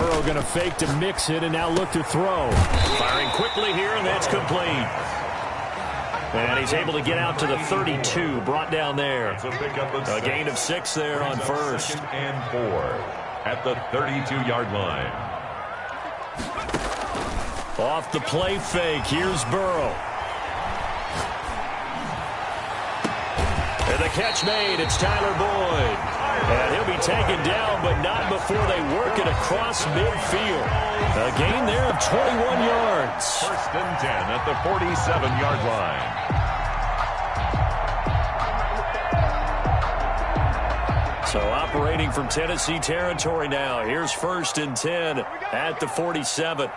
Burrow going to fake to mix it and now look to throw. Firing quickly here, and that's complete. And he's able to get out to the 32, brought down there. A gain of 6 there on first. And 4 at the 32-yard line. Off the play fake, here's Burrow. And the catch made, it's Tyler Boyd. And he'll be taken down, but not before they work it across midfield. A gain there of 21 yards. First and 10 at the 47-yard line. So operating from Tennessee territory now. Here's first and 10 at the 47.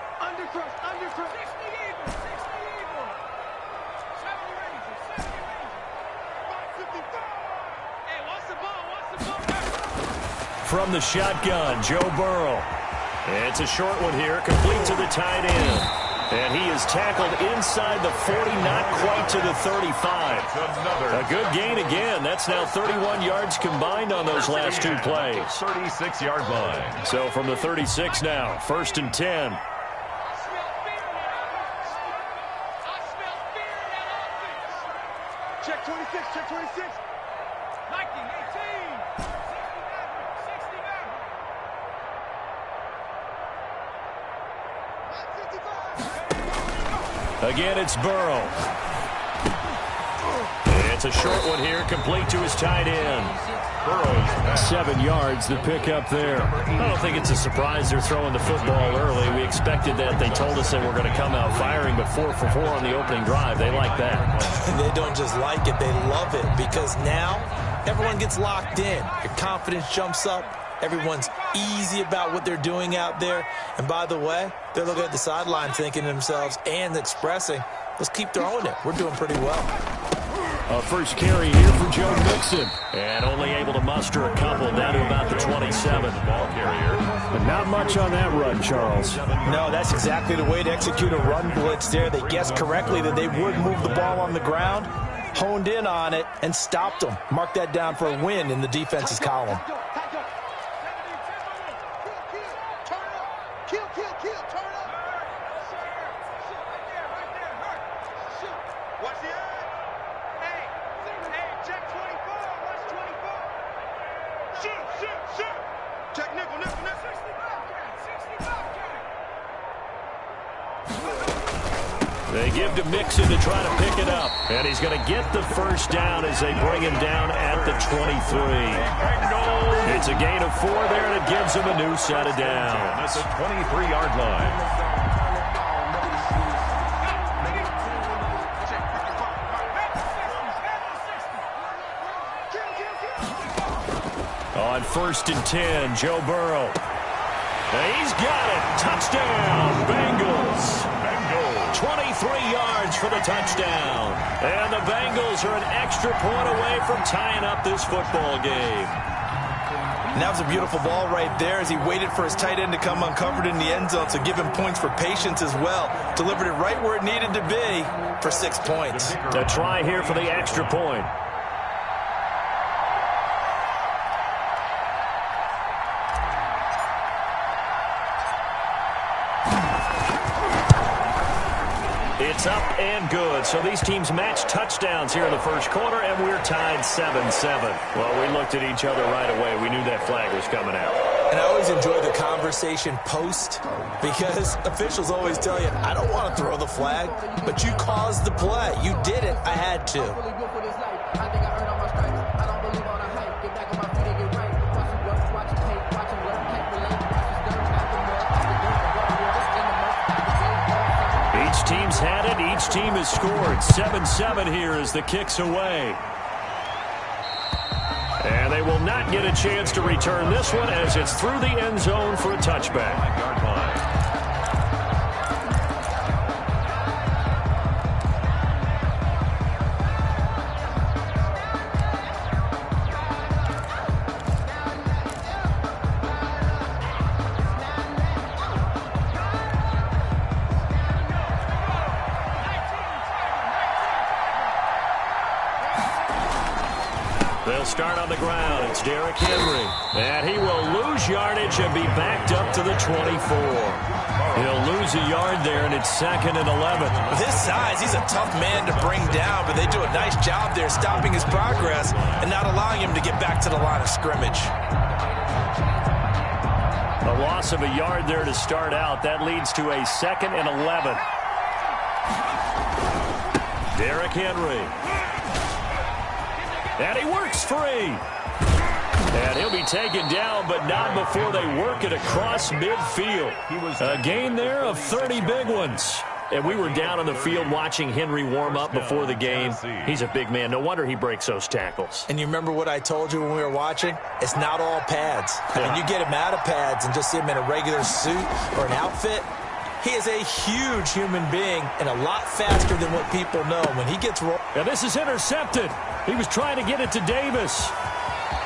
From the shotgun, Joe Burrow. It's a short one here, complete to the tight end. And he is tackled inside the 40, not quite to the 35. A good gain again. That's now 31 yards combined on those last 2 plays. 36-yard line. So from the 36 now, first and 10. Check 26, check 26. 19, 18. Again, it's Burrow. It's a short one here, complete to his tight end. Burrow's 7 yards, the pickup there. I don't think it's a surprise they're throwing the football early. We expected that. They told us they were going to come out firing, but 4 for 4 on the opening drive. They like that. They don't just like it, they love it, because now everyone gets locked in. Your confidence jumps up. Everyone's easy about what they're doing out there. And by the way, they're looking at the sideline thinking to themselves and expressing, let's keep throwing it. We're doing pretty well. A first carry here for Joe Mixon. And only able to muster a couple down to about the 27. ball carrier. But not much on that run, Charles. No, that's exactly the way to execute a run blitz there. They guessed correctly that they would move the ball on the ground, honed in on it, and stopped them. Mark that down for a win in the defense's column. They give to Mixon to try to pick it up. And he's going to get the first down as they bring him down at the 23. It's a gain of 4 there, and it gives him a new set of downs. At the 23-yard line. On first and 10, Joe Burrow. And he's got it. Touchdown, Bengals. 23 yards for the touchdown. And the Bengals are an extra point away from tying up this football game. And that was a beautiful ball right there as he waited for his tight end to come uncovered in the end zone, so give him points for patience as well. Delivered it right where it needed to be for 6 points. A try here for the extra point. It's up and good. So these teams match touchdowns here in the first quarter, and we're tied 7-7. Well, we looked at each other right away. We knew that flag was coming out. And I always enjoy the conversation post, because officials always tell you, I don't want to throw the flag, but you caused the play. You did it. I had to. Each team's had it. Each team has scored. 7-7 here as the kick's away. And they will not get a chance to return this one as it's through the end zone for a touchback. Yard line. They'll start on the ground. It's Derrick Henry. And he will lose yardage and be backed up to the 24. He'll lose a yard there, and it's 2nd and 11. With his size, he's a tough man to bring down, but they do a nice job there stopping his progress and not allowing him to get back to the line of scrimmage. A loss of a yard there to start out. That leads to a 2nd and 11. Derrick Henry. And he works free. And he'll be taken down, but not before they work it across midfield. A gain there of 30 big ones. And we were down on the field watching Henry warm up before the game. He's a big man. No wonder he breaks those tackles. And you remember what I told you when we were watching? It's not all pads. I mean, you get him out of pads and just see him in a regular suit or an outfit. He is a huge human being and a lot faster than what people know. When he gets rolled. And this is intercepted. He was trying to get it to Davis.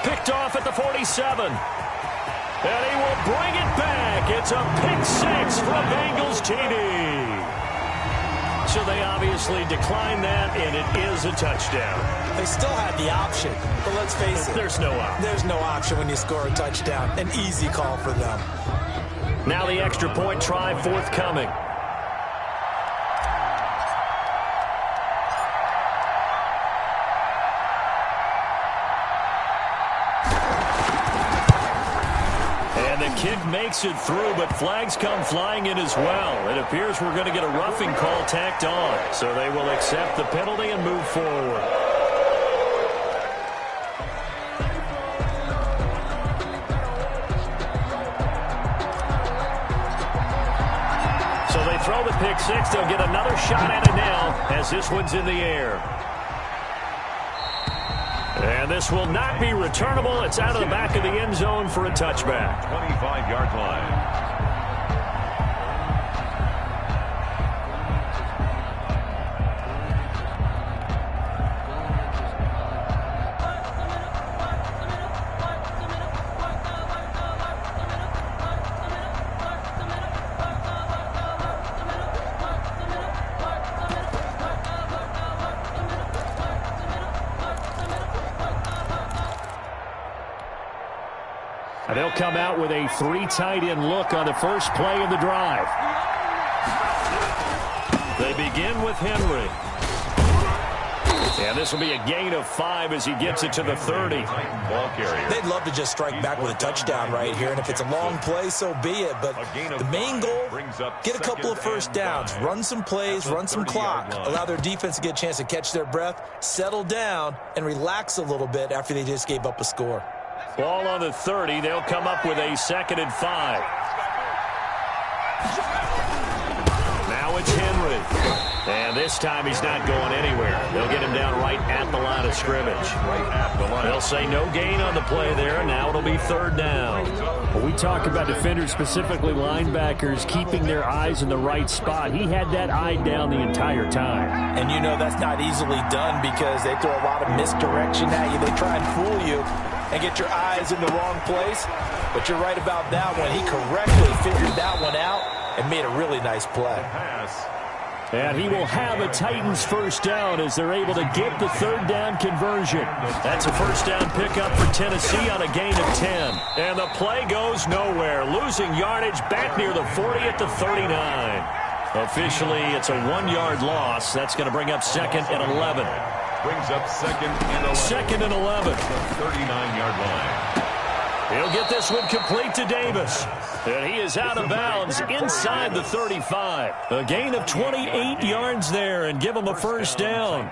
Picked off at the 47. And he will bring it back. It's a pick six from Bengals TD. So they obviously declined that, and it is a touchdown. They still had the option, but let's face it. There's no option. There's no option when you score a touchdown. An easy call for them. Now the extra point try forthcoming. And the kick makes it through, but flags come flying in as well. It appears we're going to get a roughing call tacked on. So they will accept the penalty and move forward. So they throw the pick six. They'll get another shot at it now as this one's in the air. And this will not be returnable. It's out of the back of the end zone for a touchback. 25-yard line. They'll come out with a 3 tight end look on the first play of the drive. They begin with Henry. And this will be a gain of 5 as he gets it to the 30. Ball carrier. They'd love to just strike back with a touchdown right here, and if it's a long play, so be it. But the main goal, get a couple of first downs, run some plays, run some clock, allow their defense to get a chance to catch their breath, settle down, and relax a little bit after they just gave up a score. Ball on the 30. They'll come up with a 2nd and 5. Now it's Henry. And this time he's not going anywhere. They'll get him down right at the line of scrimmage. They'll say no gain on the play there. Now it'll be 3rd down. Well, we talk about defenders, specifically linebackers, keeping their eyes in the right spot. He had that eye down the entire time. And you know that's not easily done because they throw a lot of misdirection at you. They try and fool you and get your eyes in the wrong place. But you're right about that one. He correctly figured that one out and made a really nice play. And he will have a Titans first down as they're able to get the 3rd down conversion. That's a first down pickup for Tennessee on a gain of 10. And the play goes nowhere. Losing yardage back near the 40 at the 39. Officially, it's a 1-yard loss. That's going to bring up 2nd and 11. Brings up 2nd and 11. 2nd and 11. 39-yard line. He'll get this one complete to Davis. And he is out of bounds inside the 35. A gain of 28 yards there and give him a first down.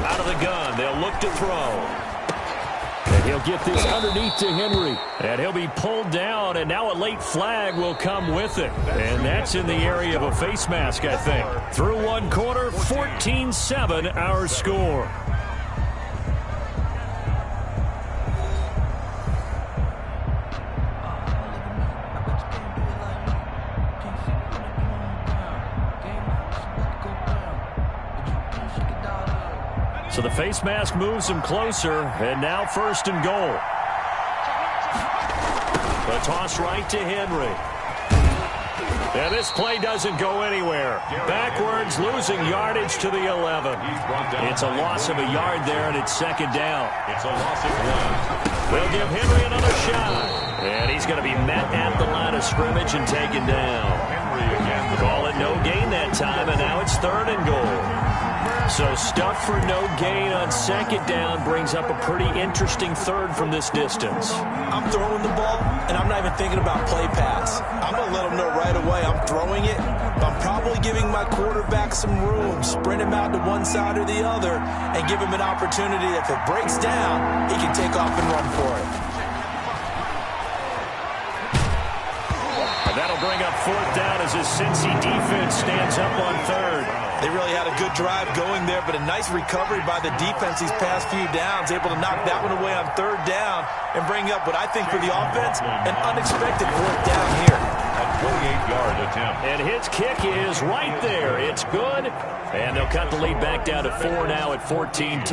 Out of the gun, they'll look to throw. And he'll get this underneath to Henry. And he'll be pulled down, and now a late flag will come with it. And that's in the area of a face mask, I think. Through one quarter, 14-7 our score. So the face mask moves him closer, and now 1st and goal. The toss right to Henry. And this play doesn't go anywhere. Backwards, losing yardage to the 11. It's a loss of a yard there, and it's second down. It's a loss of 1. They'll give Henry another shot. And he's going to be met at the line of scrimmage and taken down. Henry again. Call it no gain that time, and now it's 3rd and goal. So stuff for no gain on second down brings up a pretty interesting third from this distance. I'm throwing the ball, and I'm not even thinking about play pass. I'm going to let them know right away I'm throwing it, but I'm probably giving my quarterback some room, sprint him out to one side or the other, and give him an opportunity. If it breaks down, he can take off and run for it. And that'll bring up 4th down as his Cincy defense stands up on 3rd. They really had a good drive going there, but a nice recovery by the defense these past few downs, able to knock that one away on 3rd down and bring up what I think for the offense, an unexpected 4th down here. A 28-yard attempt. And his kick is right there. It's good. And they'll cut the lead back down to 4 now at 14-10.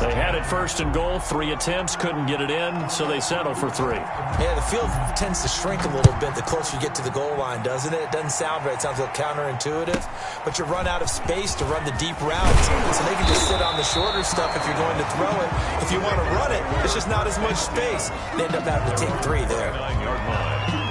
They had it 1st and goal. 3 attempts, couldn't get it in, so they settle for 3. Yeah, the field tends to shrink a little bit the closer you get to the goal line, doesn't it? It doesn't sound right. It sounds a little counterintuitive. But you run out of space to run the deep routes, so they can just sit on the shorter stuff if you're going to throw it. If you want to run it, it's just not as much space. They end up having to take 3 there. 9-yard line.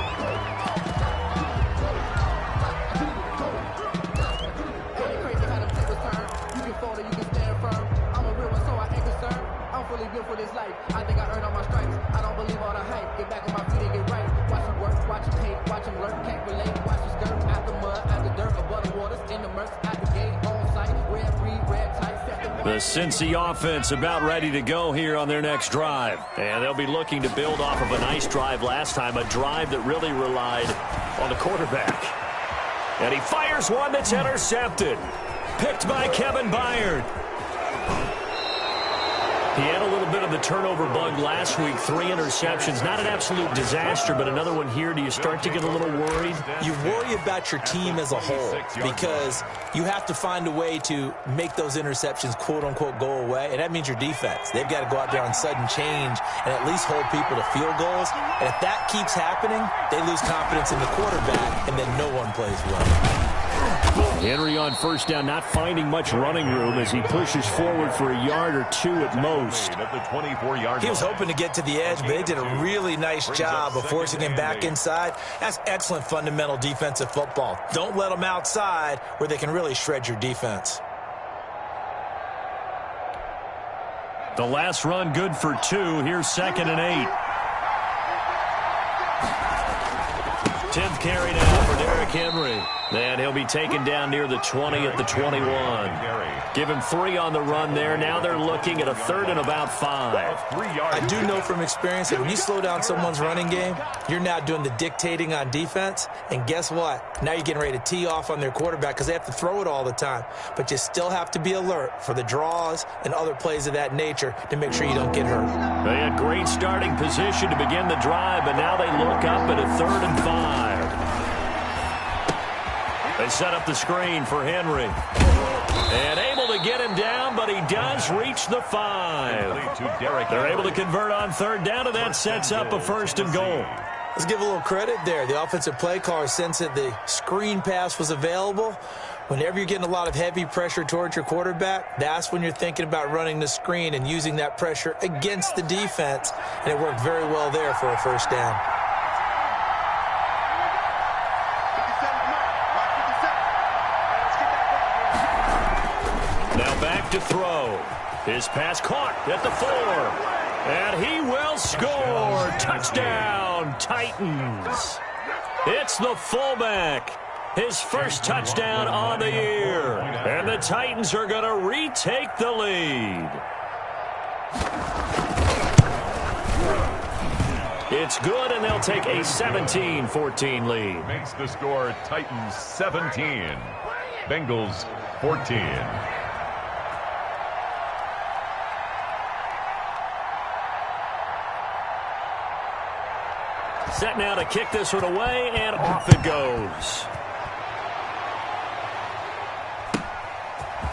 For this life, I think I earned all my stripes. I don't believe all the hype. Get back on my feet and get right. Watch him work, watch him hate, watch him lurk, can't relate. Watch him skirt out the mud, out the dirt, above the waters, in the murks, out the gate, on site, red free, red tight. The Cincy offense about ready to go here on their next drive. And they'll be looking to build off of a nice drive last time, a drive that really relied on the quarterback. And he fires one that's intercepted. Picked by Kevin Byard. He had a little bit of the turnover bug last week, 3 interceptions. Not an absolute disaster, but another one here. Do you start to get a little worried? You worry about your team as a whole because you have to find a way to make those interceptions, quote-unquote, go away, and that means your defense. They've got to go out there on sudden change and at least hold people to field goals. And if that keeps happening, they lose confidence in the quarterback, and then no one plays well. Henry on 1st down, not finding much running room as he pushes forward for a yard or 2 at most. At the 24-yard He was hoping to get to the edge, but they did a really nice job of forcing him back inside. That's excellent fundamental defensive football. Don't let them outside where they can really shred your defense. The last run good for 2. Here's 2nd and 8. 10th carry now for Derrick Henry. And he'll be taken down near the 20 at the 21. Give him 3 on the run there. Now they're looking at a 3rd and about 5. I do know from experience that when you slow down someone's running game, you're now doing the dictating on defense. And guess what? Now you're getting ready to tee off on their quarterback because they have to throw it all the time. But you still have to be alert for the draws and other plays of that nature to make sure you don't get hurt. They had great starting position to begin the drive, but now they look up at a 3rd and 5. They set up the screen for Henry. And able to get him down, but he does reach the 5. They're able to convert on 3rd down, and that sets up a 1st and goal. Let's give a little credit there. The offensive play caller sensed that the screen pass was available. Whenever you're getting a lot of heavy pressure towards your quarterback, that's when you're thinking about running the screen and using that pressure against the defense. And it worked very well there for a 1st down. Now back to throw. His pass caught at the 4. And he will score. Touchdown, Titans. It's the fullback. His first touchdown on the year. And the Titans are going to retake the lead. It's good, and they'll take a 17-14 lead. Makes the score Titans 17, Bengals 14. Set now to kick this one away, and off it goes.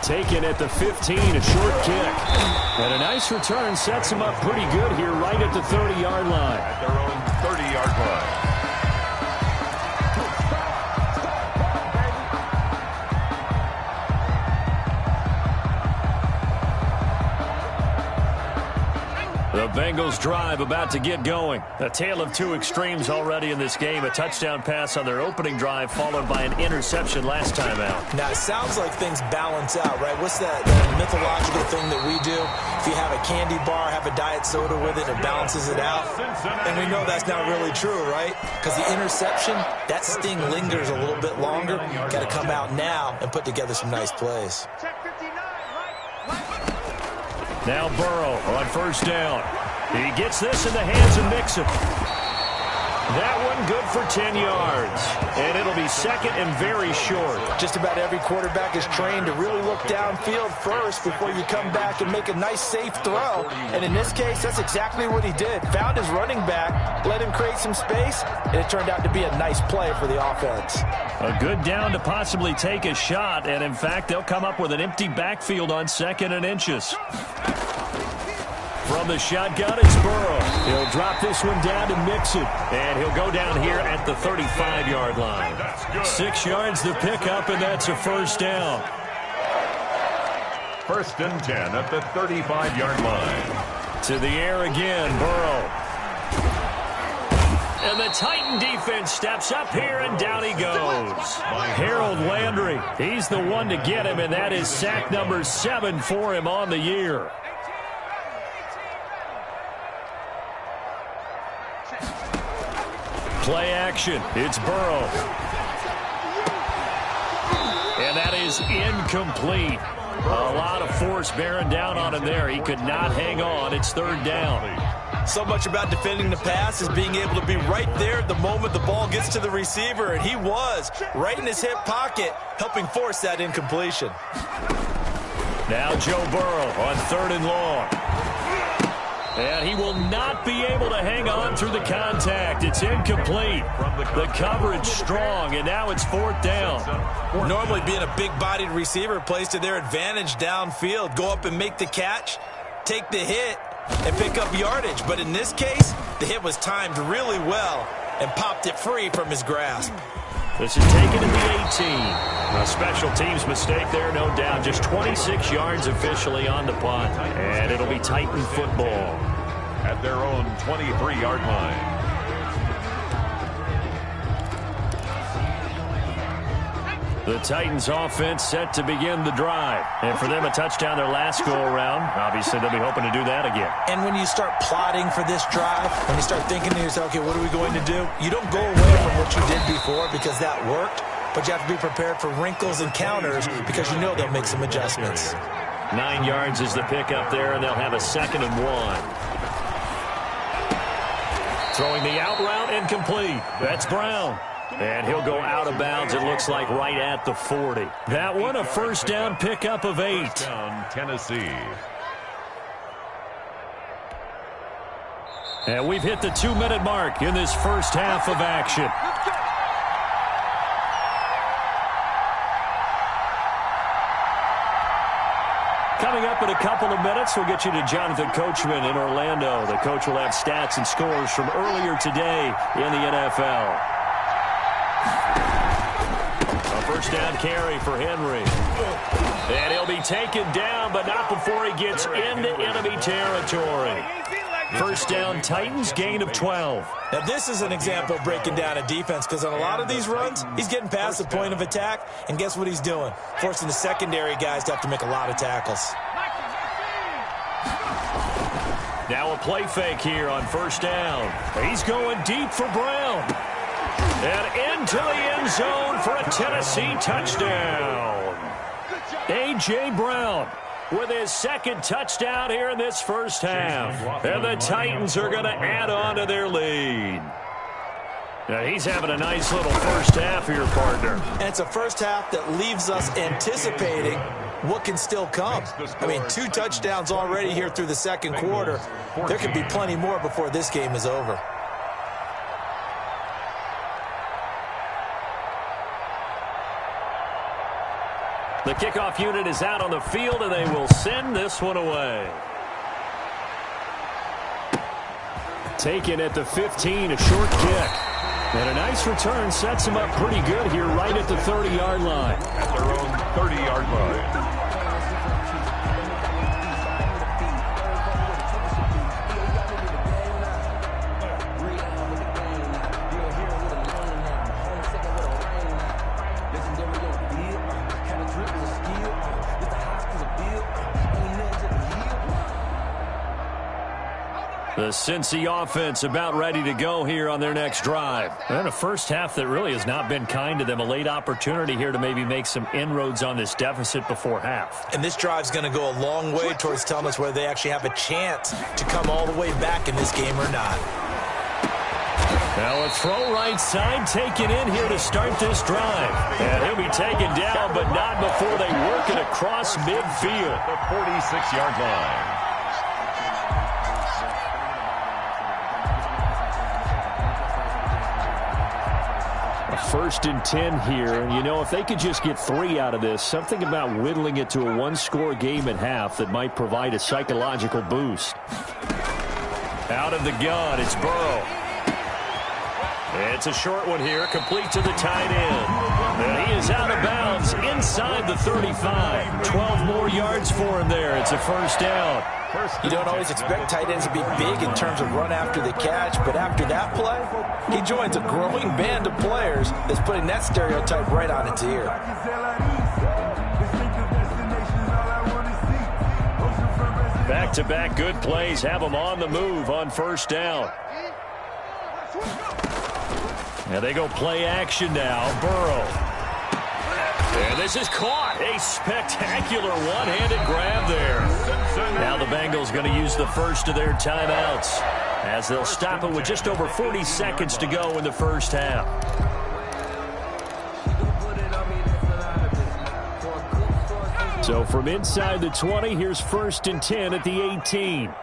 taken at the 15, a short kick. And a nice return sets him up pretty good here right at the 30-yard line. At their own 30-yard line. The Bengals drive about to get going. A tale of two extremes already in this game. A touchdown pass on their opening drive followed by an interception last time out. Now, it sounds like things balance out, right? What's that mythological thing that we do? If you have a candy bar, have a diet soda with it, it balances it out. And we know that's not really true, right? Because the interception, that sting lingers a little bit longer. Got to come out now and put together some nice plays. Now Burrow on first down. He gets this in the hands of Mixon. That one good for 10 yards. And it'll be second and very short. Just about every quarterback is trained to really look downfield first before you come back and make a nice, safe throw. And in this case, that's exactly what he did. Found his running back, let him create some space, and it turned out to be a nice play for the offense. A good down to possibly take a shot, and in fact, they'll come up with an empty backfield on 2nd and inches. From the shotgun, it's Burrow. He'll drop this one down to Mixon, and he'll go down here at the 35-yard line. 6 yards the pickup, and that's a first down. 1st and 10 at the 35-yard line. To the air again, Burrow. And the Titan defense steps up here, and down he goes. Harold Landry, he's the one to get him, and that is sack number 7 for him on the year. Play action. It's Burrow. And that is incomplete. A lot of force bearing down on him there. He could not hang on. It's 3rd down. So much about defending the pass is being able to be right there at the moment the ball gets to the receiver, and he was right in his hip pocket, helping force that incompletion. Now Joe Burrow on 3rd and long. And he will not be able to hang on through the contact. It's incomplete. The coverage strong, and now it's 4th down. Normally being a big-bodied receiver plays to their advantage downfield. Go up and make the catch, take the hit, and pick up yardage. But in this case, the hit was timed really well and popped it free from his grasp. This is taken at the 18. A special teams mistake there, no doubt. Just 26 yards officially on the punt. And it'll be Titan football. At their own 23-yard line. The Titans offense set to begin the drive. And for them, a touchdown their last go-around. Obviously, they'll be hoping to do that again. And when you start plotting for this drive, when you start thinking to yourself, okay, what are we going to do? You don't go away from what you did before because that worked, but you have to be prepared for wrinkles and counters because you know they'll make some adjustments. 9 yards is the pickup there, and they'll have a 2nd and 1. Throwing the out route incomplete. That's Brown. And he'll go out of bounds, it looks like, right at the 40. That one, a first down pickup of 8. First down, Tennessee. And we've hit the 2-minute mark in this first half of action. Coming up in a couple of minutes, we'll get you to Jonathan Coachman in Orlando. The coach will have stats and scores from earlier today in the NFL. A first down carry for Henry. And he'll be taken down, but not before he gets into enemy territory. First down, Titans, gain of 12. Now, this is an example of breaking down a defense because on a lot of these runs, he's getting past the point of attack, and guess what he's doing? Forcing the secondary guys to have to make a lot of tackles. Now a play fake here on first down. He's going deep for Brown. And into the end zone for a Tennessee touchdown. A.J. Brown with his 2nd touchdown here in this first half. And the Titans are going to add on to their lead. Now he's having a nice little first half here, partner. And it's a first half that leaves us anticipating what can still come. I mean, 2 touchdowns already here through the 2nd quarter. There could be plenty more before this game is over. The kickoff unit is out on the field, and they will send this one away. Taken at the 15, a short kick. And a nice return sets him up pretty good here right at the 30-yard line. At their own 30-yard line. The Cincy offense about ready to go here on their next drive. And a first half that really has not been kind to them. A late opportunity here to maybe make some inroads on this deficit before half. And this drive's going to go a long way towards telling us whether they actually have a chance to come all the way back in this game or not. Now a throw right side taken in here to start this drive. And he'll be taken down, but not before they work it across midfield. The 46-yard line. First and 10 here, and you know, if they could just get 3 out of this, something about whittling it to a one-score game at half that might provide a psychological boost. Out of the gun, it's Burrow. It's a short one here, complete to the tight end. And he is out of bounds inside the 35. 12 more yards for him there. It's a first down. You don't always expect tight ends to be big in terms of run after the catch, but after that play, he joins a growing band of players that's putting that stereotype right on its ear. Back-to-back good plays have them on the move on first down. Now they go play action now. Burrow. And this is caught. A spectacular one-handed grab there. Now the Bengals going to use the first of their timeouts as they'll stop it with just over 40 seconds to go in the first half. So from inside the 20, here's first and 10 at the 18.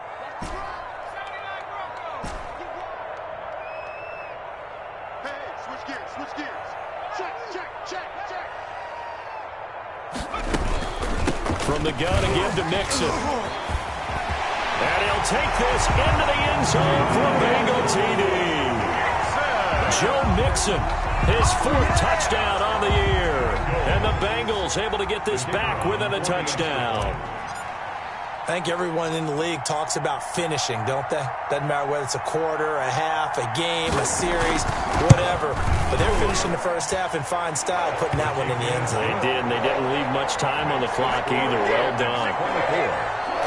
From the gun again to Mixon. And he'll take this into the end zone for a Bengal TD. Joe Mixon, his 4th touchdown on the year. And the Bengals able to get this back within a touchdown. I think everyone in the league talks about finishing, don't they? Doesn't matter whether it's a quarter, a half, a game, a series, whatever. But they're finishing the first half in fine style, putting that one in the end zone. They did, and they didn't leave much time on the clock either. Well done.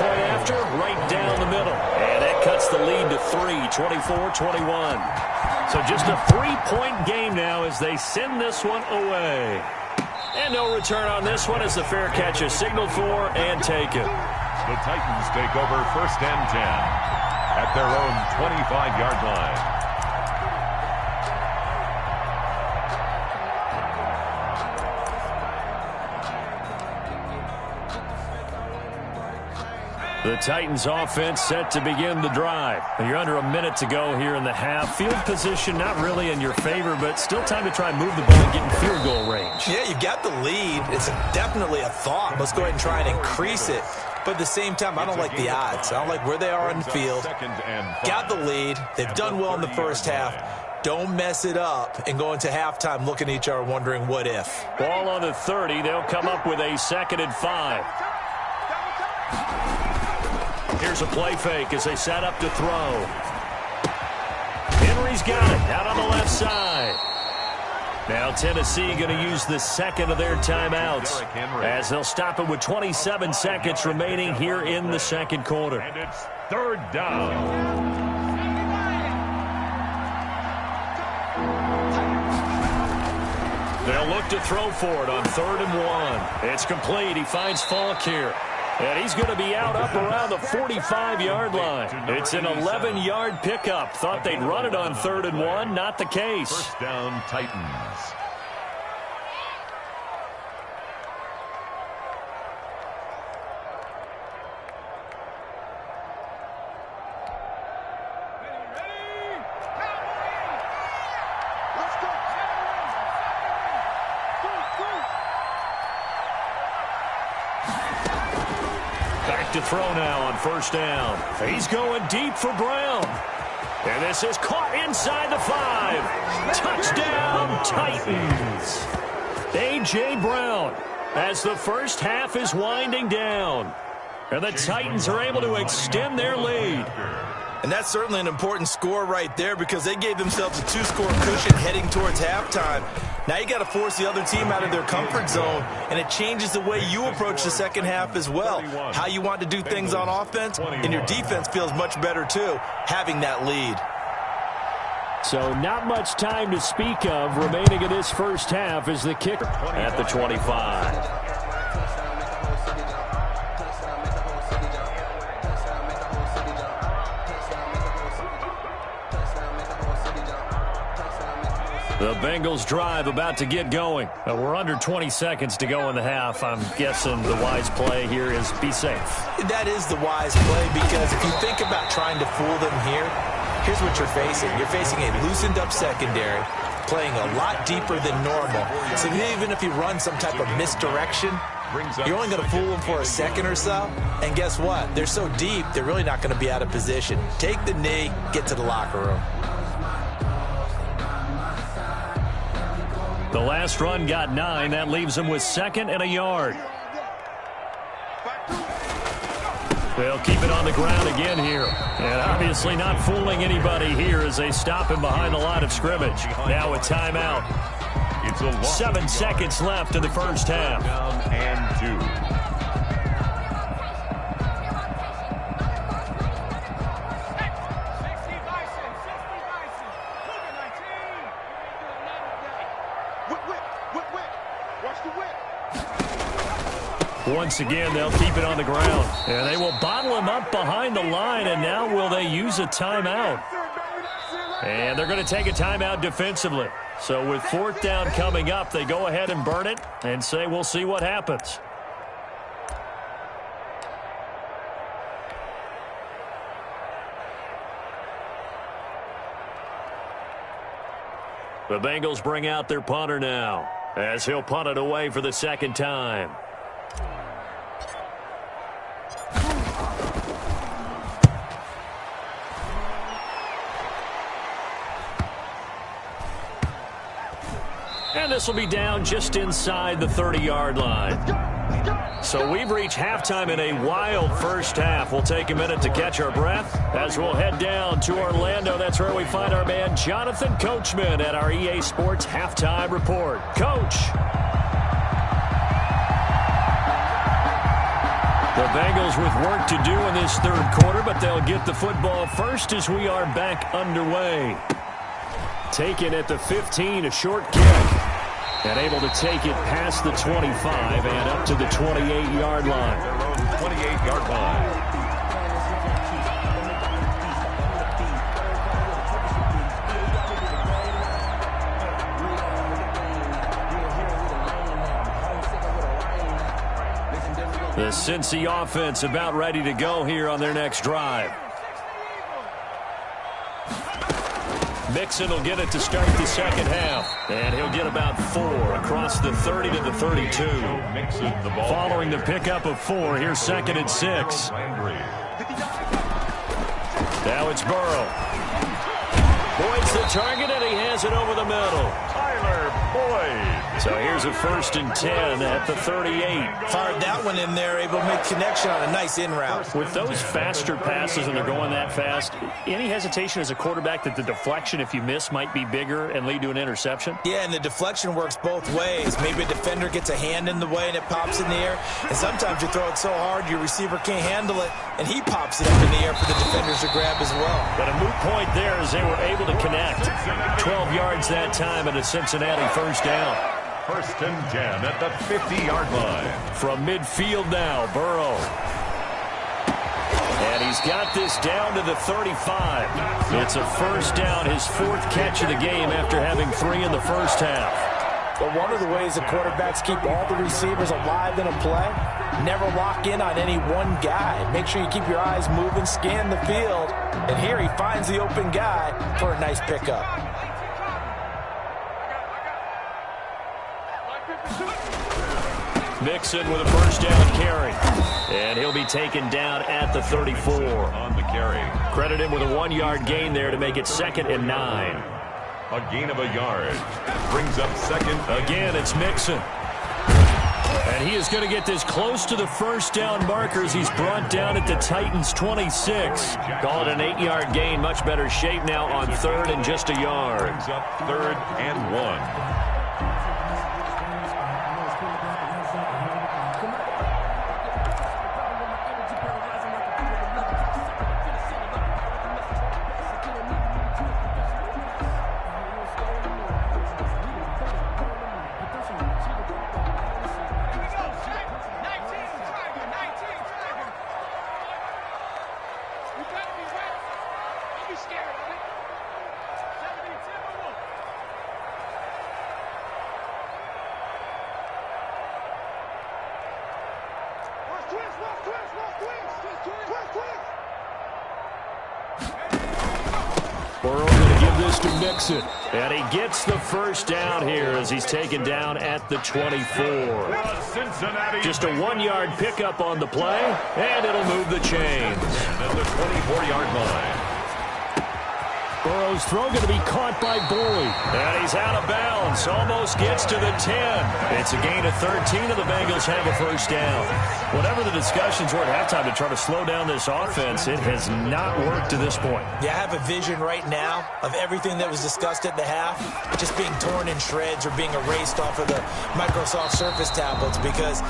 Point after, right down the middle. And that cuts the lead to 3, 24-21. So just a 3-point game now as they send this one away. And no return on this one as the fair catch is signaled for and taken. The Titans take over first and 10 at their own 25-yard line. The Titans offense set to begin the drive. You're under a minute to go here in the half. Field position not really in your favor, but still time to try and move the ball and get in field goal range. Yeah, you've got the lead. It's definitely a thought. Let's go ahead and try and increase it. But at the same time, I don't like the odds. I don't like where they are on the field. Got the lead. They've done well in the first half. Don't mess it up and go into halftime looking at each other wondering what if. Ball on the 30. They'll come up with a 2nd and 5. Here's a play fake as they set up to throw. Henry's got it out on the left side. Now Tennessee going to use the 2nd of their timeouts as they'll stop it with 27 seconds remaining here in the second quarter. And it's 3rd down. They'll look to throw for it on 3rd and 1. It's complete. He finds Falk here. And he's going to be out up around the 45-yard line. It's an 11-yard pickup. Thought they'd run it on 3rd and 1. Not the case. First down, Titans. back to throw now on first down. He's going deep for Brown. And this is caught inside the 5. Touchdown, Titans. A.J. Brown as the first half is winding down. And the Titans are able to extend their lead. And that's certainly an important score right there because they gave themselves a 2-score cushion heading towards halftime. Now you got to force the other team out of their comfort zone, and it changes the way you approach the second half as well. How you want to do things on offense, and your defense feels much better too, having that lead. So not much time to speak of remaining in this first half as the kicker at the 25. The Bengals drive about to get going. We're under 20 seconds to go in the half. I'm guessing the wise play here is be safe. That is the wise play because if you think about trying to fool them here, here's what you're facing. You're facing a loosened up secondary, playing a lot deeper than normal. So even if you run some type of misdirection, you're only going to fool them for a second or so. And guess what? They're so deep, they're really not going to be out of position. Take the knee, get to the locker room. The last run got 9. That leaves them with 2nd and a yard. They'll keep it on the ground again here. And obviously not fooling anybody here as they stop him behind the line of scrimmage. Now a timeout. 7 seconds left in the first half. Down and 2. Once again, they'll keep it on the ground. And they will bottle him up behind the line, and now will they use a timeout? And they're going to take a timeout defensively. So with 4th down coming up, they go ahead and burn it and say we'll see what happens. The Bengals bring out their punter now as he'll punt it away for the 2nd time. And this will be down just inside the 30-yard line. So we've reached halftime in a wild first half. We'll take a minute to catch our breath as we'll head down to Orlando. That's where we find our man Jonathan Coachman at our EA Sports Halftime Report. Coach. The Bengals with work to do in this 3rd quarter, but they'll get the football first as we are back underway. Taken at the 15, a short kick. And able to take it past the 25 and up to the 28-yard line. Their own 28-yard line. The Cincy offense about ready to go here on their next drive. Mixon will get it to start the 2nd half. And he'll get about 4 across the 30 to the 32. Following the pickup of 4, here's 2nd and 6. Now it's Burrow. Boyd's the target, and he has it over the middle. Tyler Boyd. So here's a 1st and 10 at the 38. Fired that one in there, able to make connection on a nice in route. With those faster passes and they're going that fast, any hesitation as a quarterback that the deflection, if you miss, might be bigger and lead to an interception? Yeah, and the deflection works both ways. Maybe a defender gets a hand in the way and it pops in the air. And sometimes you throw it so hard your receiver can't handle it, and he pops it up in the air for the defenders to grab as well. But a moot point there as they were able to connect. 12 yards that time and a Cincinnati 1st down. 1st and 10 at the 50-yard line. From midfield now, Burrow. And he's got this down to the 35. It's a 1st down, his 4th catch of the game after having 3 in the first half. But one of the ways the quarterbacks keep all the receivers alive in a play, never lock in on any one guy. Make sure you keep your eyes moving, scan the field. And here he finds the open guy for a nice pickup. Mixon with a first down carry. And he'll be taken down at the 34. On the carry. Credit him with a 1-yard gain there to make it 2nd and 9. A gain of a yard. Brings up 2nd. Again, it's Mixon. And he is going to get this close to the first down markers. He's brought down at the Titans' 26. Call it an 8-yard gain. Much better shape now on 3rd and just a yard. Brings up 3rd and 1. Burrow going to give this to Mixon. And he gets the first down here as he's taken down at the 24. Just a 1-yard pickup on the play, and it'll move the chains. At the 24-yard line. Burrow's throw going to be caught by Boyd. And he's out of bounds. Almost gets to the 10. It's a gain of 13, and the Bengals have a first down. Whatever the discussions were at halftime to try to slow down this offense, it has not worked to this point. Yeah, I have a vision right now of everything that was discussed at the half just being torn in shreds or being erased off of the Microsoft Surface tablets because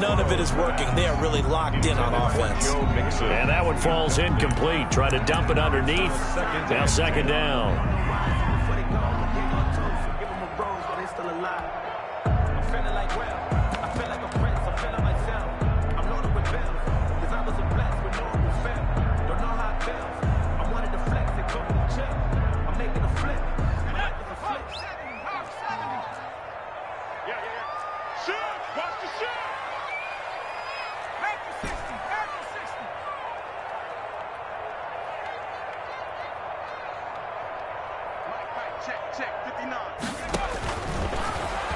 none of it is working. They are really locked in on offense. And that one falls incomplete. Try to dump it underneath. Now 2nd down.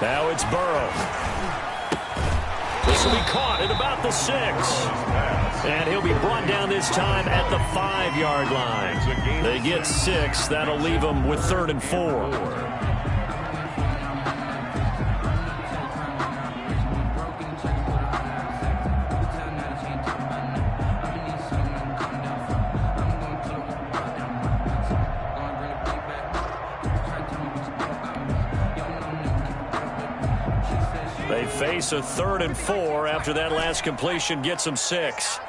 Now it's Burrow. This will be caught at about the 6. And he'll be brought down this time at the 5-yard line. They get 6. That'll leave them with 3rd and 4. They face a 3rd and 4 after that last completion gets them 6.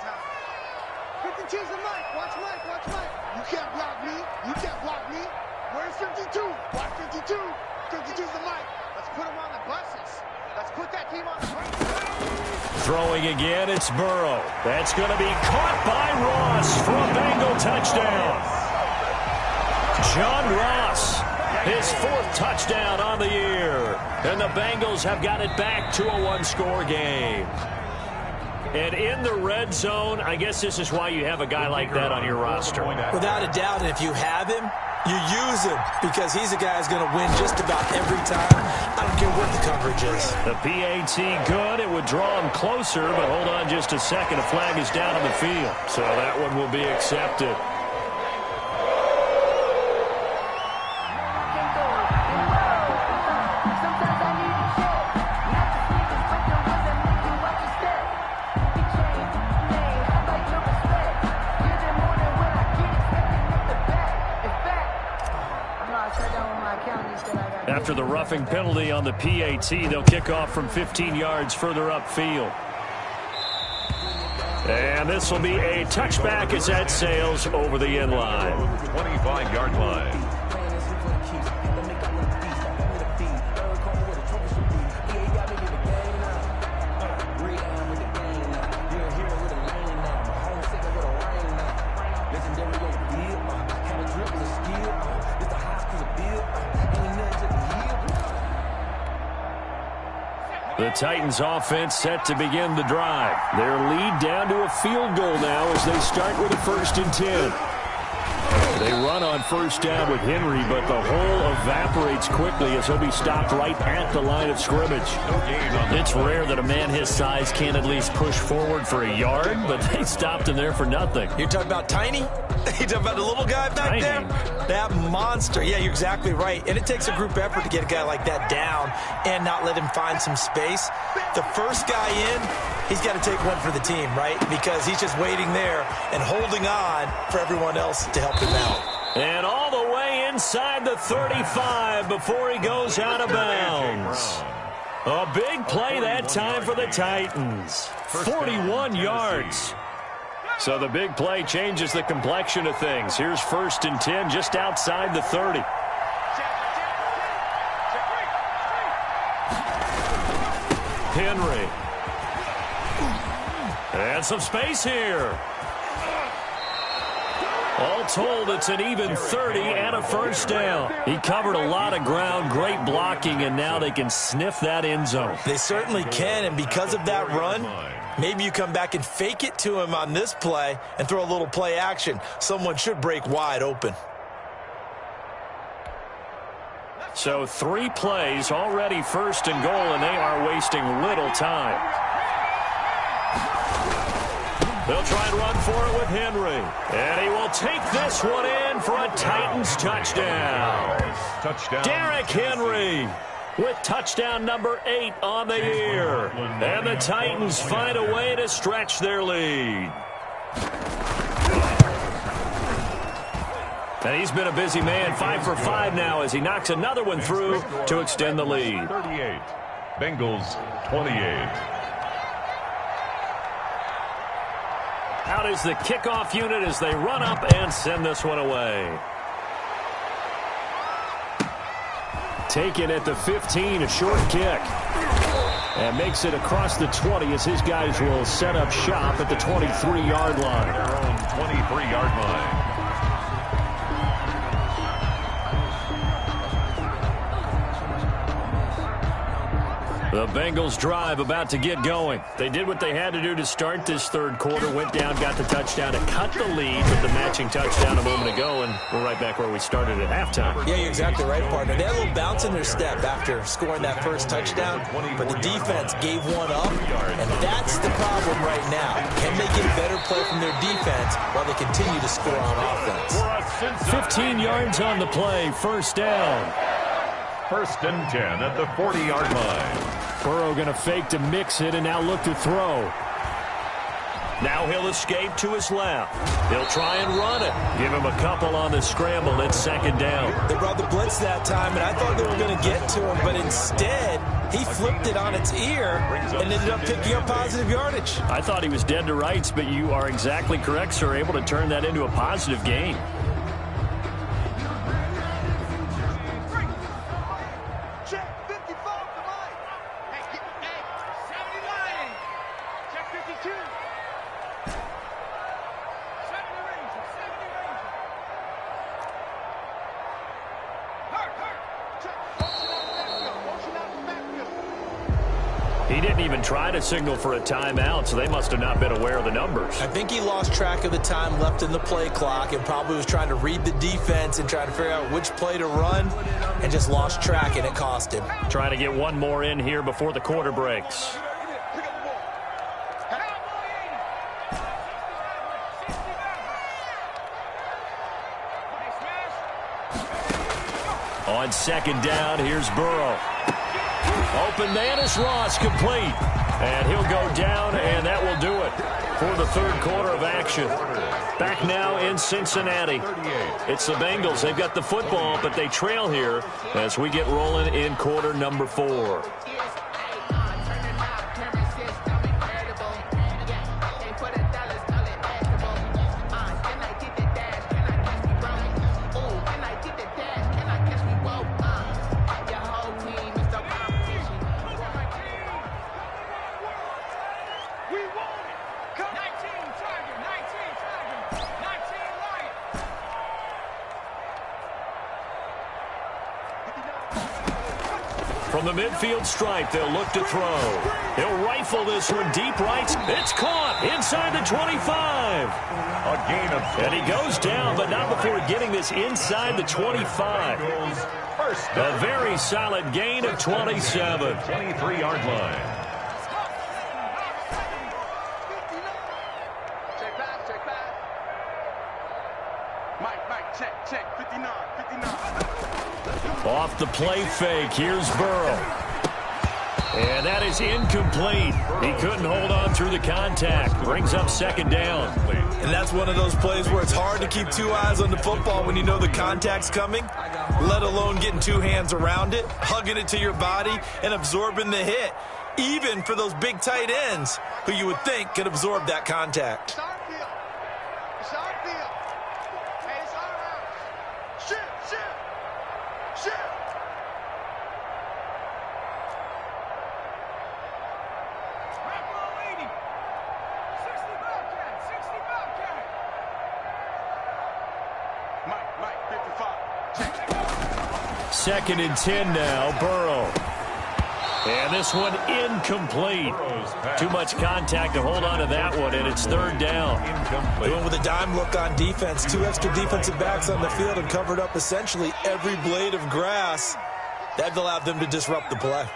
52's the Mike. Watch Mike. Watch Mike. You can't block me. You can't block me. Where's 52? Watch 52. 52's the Mike. Let's put him on the buses. Let's put that team on the buses. Throwing again, it's Burrow. That's going to be caught by Ross for a Bengal touchdown. John Ross, his 4th touchdown on the year. And the Bengals have got it back to a 1-score game. And in the red zone, I guess this is why you have a guy like that on your roster. Without a doubt, and if you have him, you use him because he's a guy who's going to win just about every time. I don't care what the coverage is. The PAT good. It would draw him closer, but hold on just a second. A flag is down on the field. So that one will be accepted. After the roughing penalty on the PAT, they'll kick off from 15 yards further upfield. And this will be a touchback as that sails over the end line. 25-yard line. The Titans offense set to begin the drive. Their lead down to a field goal now as they start with a 1st and 10. They run on first down with Henry, but the hole evaporates quickly as he'll be stopped right at the line of scrimmage. It's rare that a man his size can at least push forward for a yard, but they stopped him there for nothing. You're talking about Tiny? You're talking about the little guy back there? That monster. Yeah, you're exactly right. And it takes a group effort to get a guy like that down and not let him find some space. The first guy in, he's got to take one for the team, right? Because he's just waiting there and holding on for everyone else to help him out. And all the way inside the 35 before he goes out of bounds. A big play that time for the Titans. 41 yards. So the big play changes the complexion of things. Here's 1st and 10 just outside the 30. Henry. And some space here. All told, it's an even 30 and a first down. He covered a lot of ground, great blocking, and now they can sniff that end zone. They certainly can, and because of that run, maybe you come back and fake it to him on this play and throw a little play action. Someone should break wide open. So 3 plays, already 1st and goal, and they are wasting little time. They'll try and run for it with Henry. And he will take this one in for a Titans touchdown. Derrick Henry with touchdown number 8 on the year. And the Titans find a way to stretch their lead. And he's been a busy man, 5 for 5 now as he knocks another one through to extend the lead. 38, Bengals 28. Out is the kickoff unit as they run up and send this one away. Taken at the 15, a short kick. And makes it across the 20 as his guys will set up shop at the 23-yard line. Their own 23-yard line. The Bengals drive about to get going. They did what they had to do to start this third quarter, went down, got the touchdown to cut the lead with the matching touchdown a moment ago, and we're right back where we started at halftime. Yeah, you're exactly right, partner. They had a little bounce in their step after scoring that first touchdown, but the defense gave one up, and that's the problem right now. Can they get better play from their defense while they continue to score on offense? 15 yards on the play, first down. 1st and 10 at the 40-yard line. Burrow going to fake to mix it and now look to throw. Now he'll escape to his left. He'll try and run it. Give him a couple on the scramble. It's 2nd down. They brought the blitz that time, and I thought they were going to get to him, but instead he flipped it on its ear and ended up picking up positive yardage. I thought he was dead to rights, but you are exactly correct, sir. Able to turn that into a positive gain. He didn't even try to signal for a timeout, so they must have not been aware of the numbers. I think he lost track of the time left in the play clock and probably was trying to read the defense and trying to figure out which play to run and just lost track, and it cost him. Trying to get one more in here before the quarter breaks. On 2nd down, here's Burrow. Open man is Ross, complete. And he'll go down, and that will do it for the third quarter of action. Back now in Cincinnati. It's the Bengals. They've got the football, but they trail here as we get rolling in quarter number 4. From the midfield stripe, they'll look to throw. He'll rifle this one deep right. It's caught inside the 25. A gain of 20. And he goes down, but not before getting this inside the 25. A very solid gain of 27. 23-yard line. Check pass, check pass. Mike, check. 59. Off the play fake, here's Burrow. And that is incomplete. He couldn't hold on through the contact. Brings up second down. And that's one of those plays where it's hard to keep two eyes on the football when you know the contact's coming, let alone getting two hands around it, hugging it to your body, and absorbing the hit, even for those big tight ends who you would think could absorb that contact. It's our field. It's our field. Hey, it's our house. Shift. Mike, 55. Second and 10 now, Burrow. And this one incomplete. Too much contact to hold on to that one, and it's third down. Going with a dime look on defense. Two extra defensive backs on the field and covered up essentially every blade of grass. That allowed them to disrupt the play.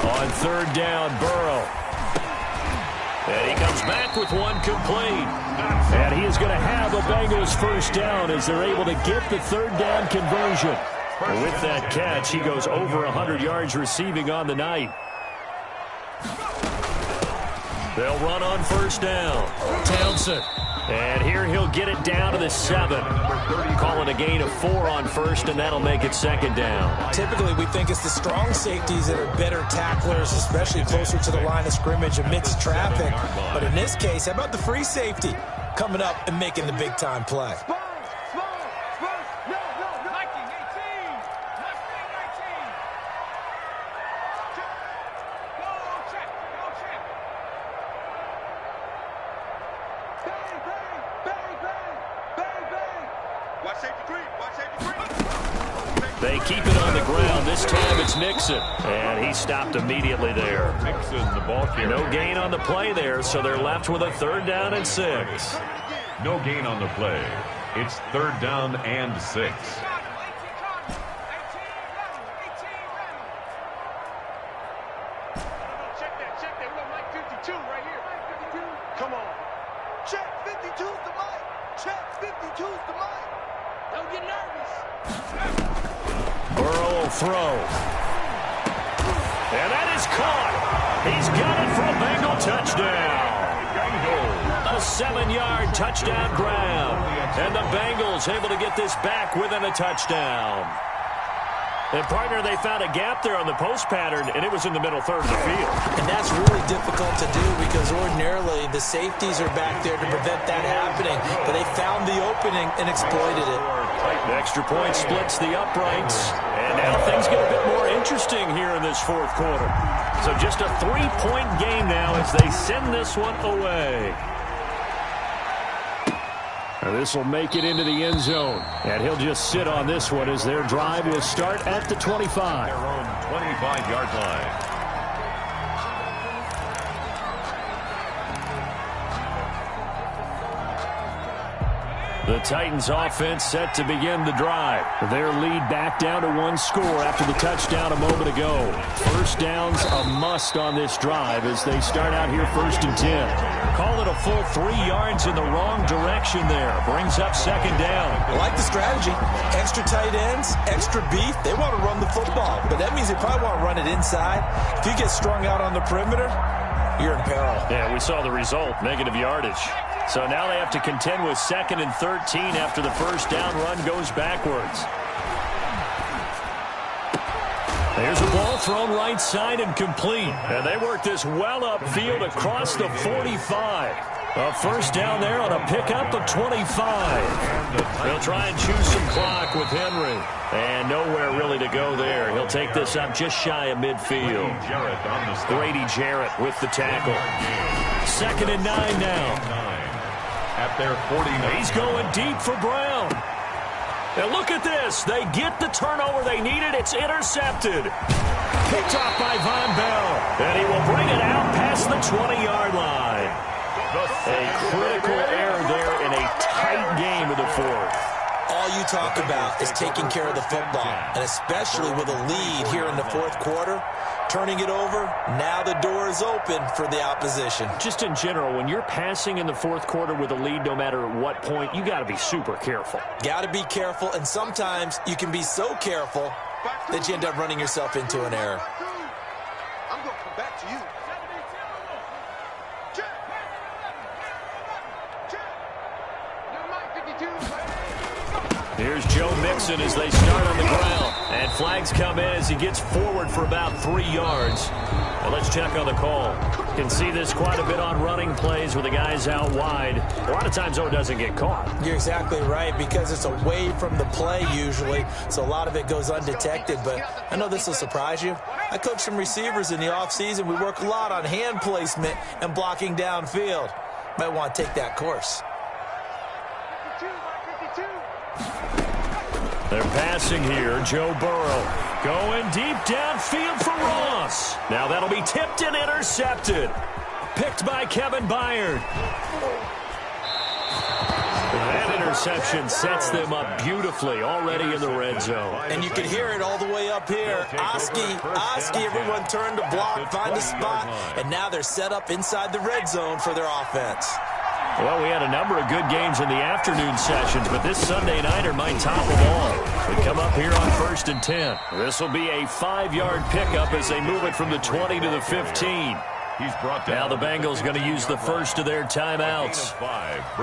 On third down, Burrow. And he comes back with one complete. And he is going to have a Bengals first down as they're able to get the third down conversion. With that catch, he goes over 100 yards receiving on the night. They'll run on first down. Townsend. And here he'll get it down to the 7. Call it a gain of 4 on first, and that'll make it second down. Typically, we think it's the strong safeties that are better tacklers, especially closer to the line of scrimmage amidst traffic. But in this case, how about the free safety coming up and making the big-time play? They keep it on the ground. This time it's Nixon. And he stopped immediately there. Nixon, the ball carrier. No gain on the play there, so they're left with a third down and 6. No gain on the play. It's third down and 6. Check that. We got Mike 52 right here. 52. Come on. Check 52's the mic. Check 52's the mic. Don't get nervous. Burrow will throw. And that is caught. He's got it for a Bengal touchdown. A 7-yard touchdown grab. And the Bengals able to get this back within a touchdown. And, partner, they found a gap there on the post pattern, and it was in the middle third of the field. And that's really difficult to do because ordinarily the safeties are back there to prevent that happening. But they found the opening and exploited it. The extra point splits the uprights. And now things get a bit more interesting here in this fourth quarter. So just a 3-point game now as they send this one away. This will make it into the end zone. And he'll just sit on this one as their drive will start at the 25. Their own 25-yard line. The Titans offense set to begin the drive. Their lead back down to 1 score after the touchdown a moment ago. First down's a must on this drive as they start out here first and 10. Call it a full 3 yards in the wrong direction there. Brings up second down. I like the strategy. Extra tight ends, extra beef. They want to run the football, but that means they probably want to run it inside. If you get strung out on the perimeter, you're in peril. Yeah, we saw the result, negative yardage. So now they have to contend with 2nd and 13 after the first down run goes backwards. There's a ball thrown right side and complete. And they work this well upfield across the 45. A first down there on a pickup of 25. They'll try and choose some clock with Henry. And nowhere really to go there. He'll take this up just shy of midfield. Grady Jarrett with the tackle. 2nd and 9 now. At their 49. He's going deep for Brown. And look at this. They get the turnover they needed. It's intercepted. Picked off by Von Bell. And he will bring it out past the 20-yard line. A critical error there in a tight game of the fourth. All you talk about is taking care of the football, and especially with a lead here in the fourth quarter, turning it over, now the door is open for the opposition. Just in general, when you're passing in the fourth quarter with a lead, no matter at what point, you got to be super careful. Got to be careful, and sometimes you can be so careful that you end up running yourself into an error. I'm going to come back to you. Here's Joe Mixon as they start on the ground. And flags come in as he gets forward for about 3 yards. Now let's check on the call. Can see this quite a bit on running plays with the guys out wide. A lot of times, though, it doesn't get caught. You're exactly right, because it's away from the play usually, so a lot of it goes undetected. But I know this will surprise you. I coach some receivers in the offseason. We work a lot on hand placement and blocking downfield. Might want to take that course. They're passing here. Joe Burrow going deep downfield for Ross. Now that'll be tipped and intercepted. Picked by Kevin Byard. That interception sets them up beautifully already in the red zone. And you can hear it all the way up here. Oski, everyone turned to block, find a spot, and now they're set up inside the red zone for their offense. Well, we had a number of good games in the afternoon sessions, but this Sunday nighter might top them all. We come up here on 1st and 10. This will be a 5-yard pickup as they move it from the 20 to the 15. Now the Bengals going to use the first of their timeouts.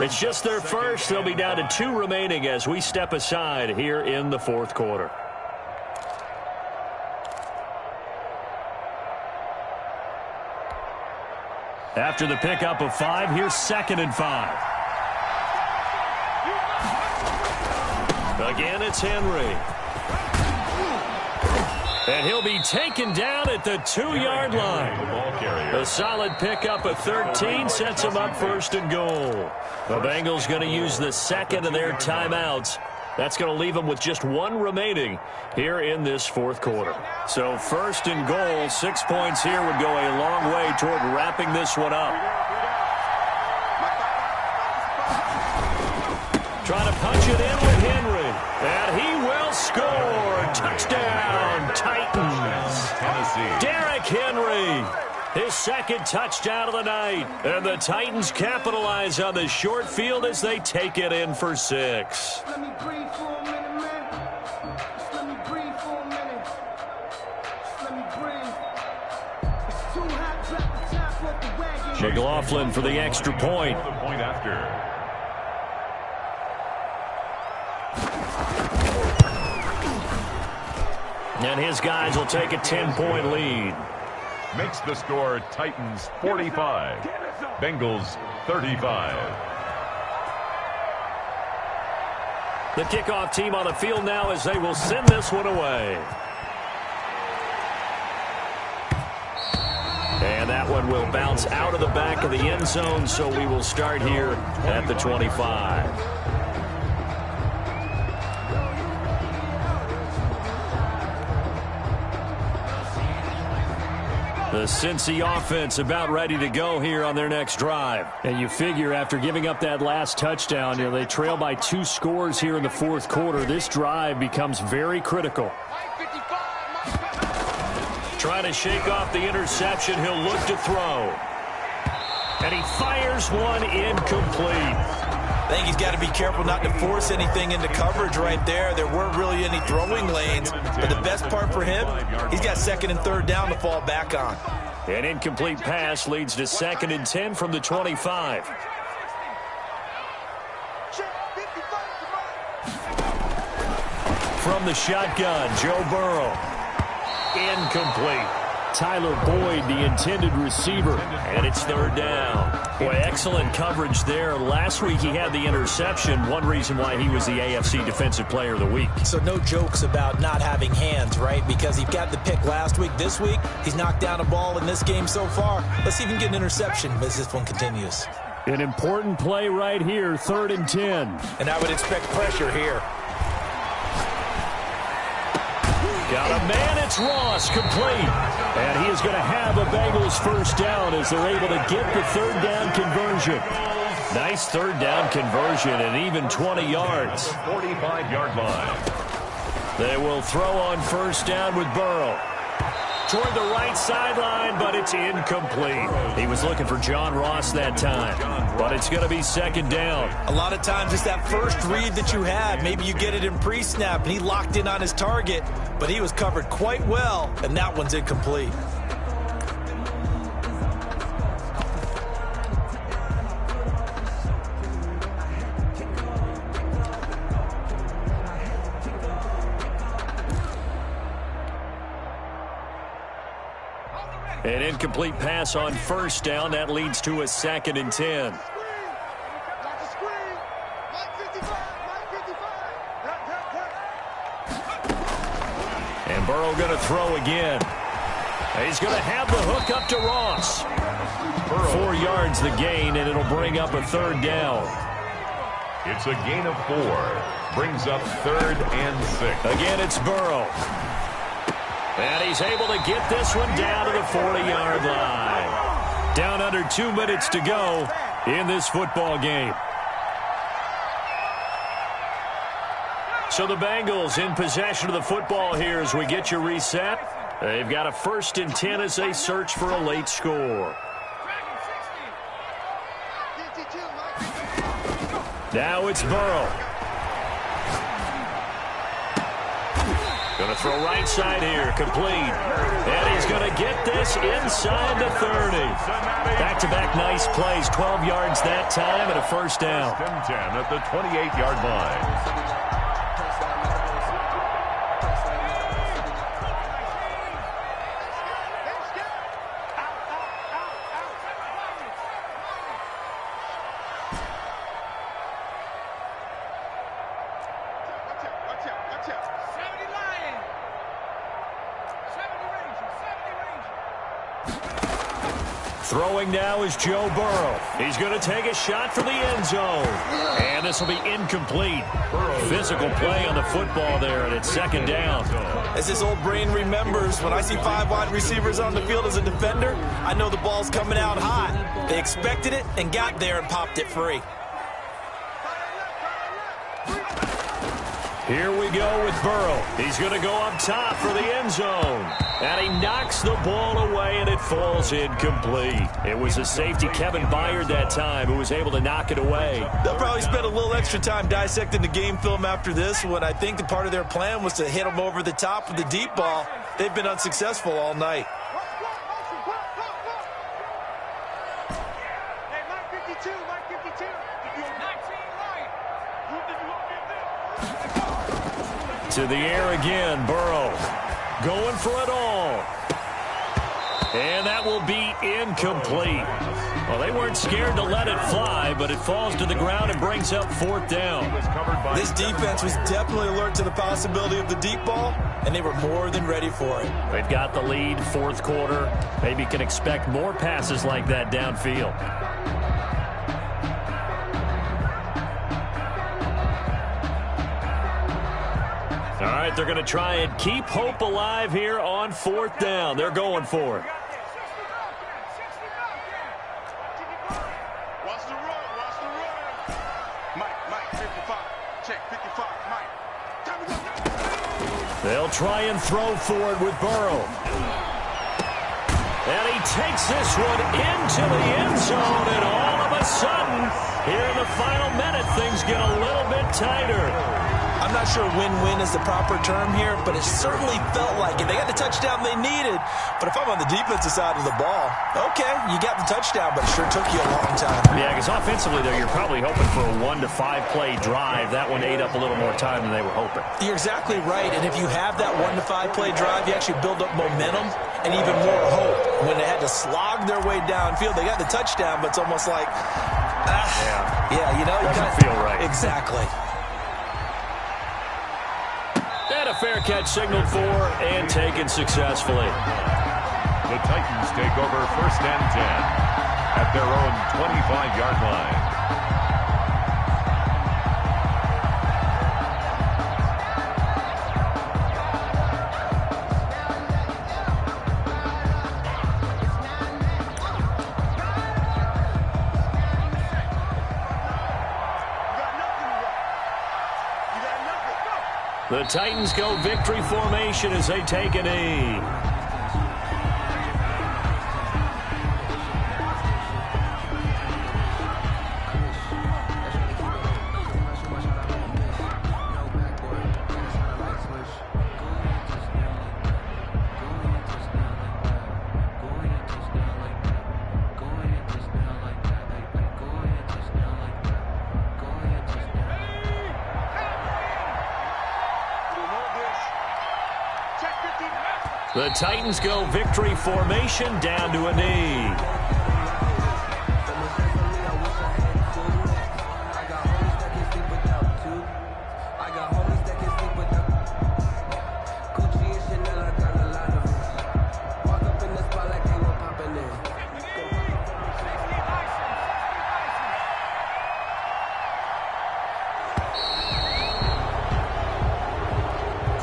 It's just their first. They'll be down to 2 remaining as we step aside here in the fourth quarter. After the pickup of 5, here's 2nd and 5. Again, it's Henry. And he'll be taken down at the 2-yard line. A solid pickup of 13 sets him up 1st and goal. The Bengals going to use the second of their timeouts. That's going to leave them with just 1 remaining here in this fourth quarter. So 1st and goal, 6 points here would go a long way toward wrapping this one up. Trying to punch it in with Henry. And he will score. Touchdown, Titans. Derrick Henry. His 2nd touchdown of the night. And the Titans capitalize on the short field as they take it in for 6. Let me breathe for a minute, man. Just let me breathe for a minute. Just let me breathe. It's too hot, drop the top off the wagon. McLaughlin for the extra point. The point after. And his guys will take a 10-point lead. Makes the score Titans 45, Bengals 35. The kickoff team on the field now as they will send this one away. And that one will bounce out of the back of the end zone, so we will start here at the 25. The Cincy offense about ready to go here on their next drive. And you figure after giving up that last touchdown, they trail by 2 scores here in the fourth quarter. This drive becomes very critical. Trying to shake off the interception. He'll look to throw. And he fires one incomplete. I think he's got to be careful not to force anything into coverage right there. There weren't really any throwing lanes. But the best part for him, he's got 2nd and 3rd down to fall back on. An incomplete pass leads to 2nd and 10 from the 25. From the shotgun, Joe Burrow. Incomplete. Tyler Boyd, the intended receiver, and it's 3rd down. Boy, excellent coverage there. Last week he had the interception, one reason why he was the AFC Defensive Player of the Week. So no jokes about not having hands, right? Because he got the pick last week. This week, he's knocked down a ball in this game so far. Let's see if he can get an interception as this one continues. An important play right here, 3rd and 10. And I would expect pressure here. Got a man, it's Ross, complete. And he is going to have a Bengals first down as they're able to get the third down conversion. Nice third down conversion and even 20 yards. 45-yard line. They will throw on first down with Burrow. Toward the right sideline, but it's incomplete. He was looking for John Ross that time, but it's going to be second down. A lot of times it's that first read that you have. Maybe you get it in pre-snap, and he locked in on his target, but he was covered quite well, and that one's incomplete. An incomplete pass on first down. That leads to a 2nd and 10. And Burrow going to throw again. He's going to have the hook up to Ross. 4 yards the gain, and it'll bring up a third down. It's a gain of 4. Brings up 3rd and 6. Again, it's Burrow. And he's able to get this one down to the 40-yard line. Down under 2 minutes to go in this football game. So the Bengals in possession of the football here as we get you reset. They've got a 1st and 10 as they search for a late score. Now it's Burrow. Going to throw right side here, complete. And he's going to get this inside the 30. Back-to-back nice plays, 12 yards that time and a first down. 10 at the 28-yard line. Throwing now is Joe Burrow. He's going to take a shot for the end zone. And this will be incomplete. Physical play on the football there, and it's 2nd down. As this old brain remembers, when I see 5 wide receivers on the field as a defender, I know the ball's coming out hot. They expected it and got there and popped it free. Here we go with Burrow. He's going to go up top for the end zone. And he knocks the ball away, and it falls incomplete. It was a safety, Kevin Byard, that time, who was able to knock it away. They'll probably spend a little extra time dissecting the game film after this one. I think the part of their plan was to hit him over the top with the deep ball. They've been unsuccessful all night. To the air again, Burrow. Going for it all. And that will be incomplete. Well, they weren't scared to let it fly, but it falls to the ground and brings up 4th down. This defense was definitely alert to the possibility of the deep ball, and they were more than ready for it. They've got the lead, 4th quarter. Maybe can expect more passes like that downfield. All right, they're going to try and keep hope alive here on 4th down. They're going for it. Watch the run, watch the run. Mike, 55. Check, 55, Mike. Time to go. They'll try and throw for it with Burrow. And he takes this one into the end zone, and all of a sudden, here in the final minute, things get a little bit tighter. I'm not sure win-win is the proper term here, but it certainly felt like it. They got the touchdown they needed, but if I'm on the defensive side of the ball, okay, you got the touchdown, but it sure took you a long time. Yeah, because offensively, though, you're probably hoping for a 1 to 5 play drive. That one ate up a little more time than they were hoping. You're exactly right, and if you have that 1 to 5 play drive, you actually build up momentum and even more hope. When they had to slog their way downfield, they got the touchdown, but it's almost like, yeah, you know, doesn't feel right. Exactly. And a fair catch signaled for and taken successfully. The Titans take over 1st and 10 at their own 25-yard line. The Titans go victory formation as they take a knee. The Titans go victory formation down to a knee.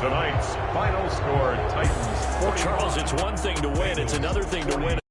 Tonight's final score, Titans 40. Charles, it's one thing to win. It's another thing to win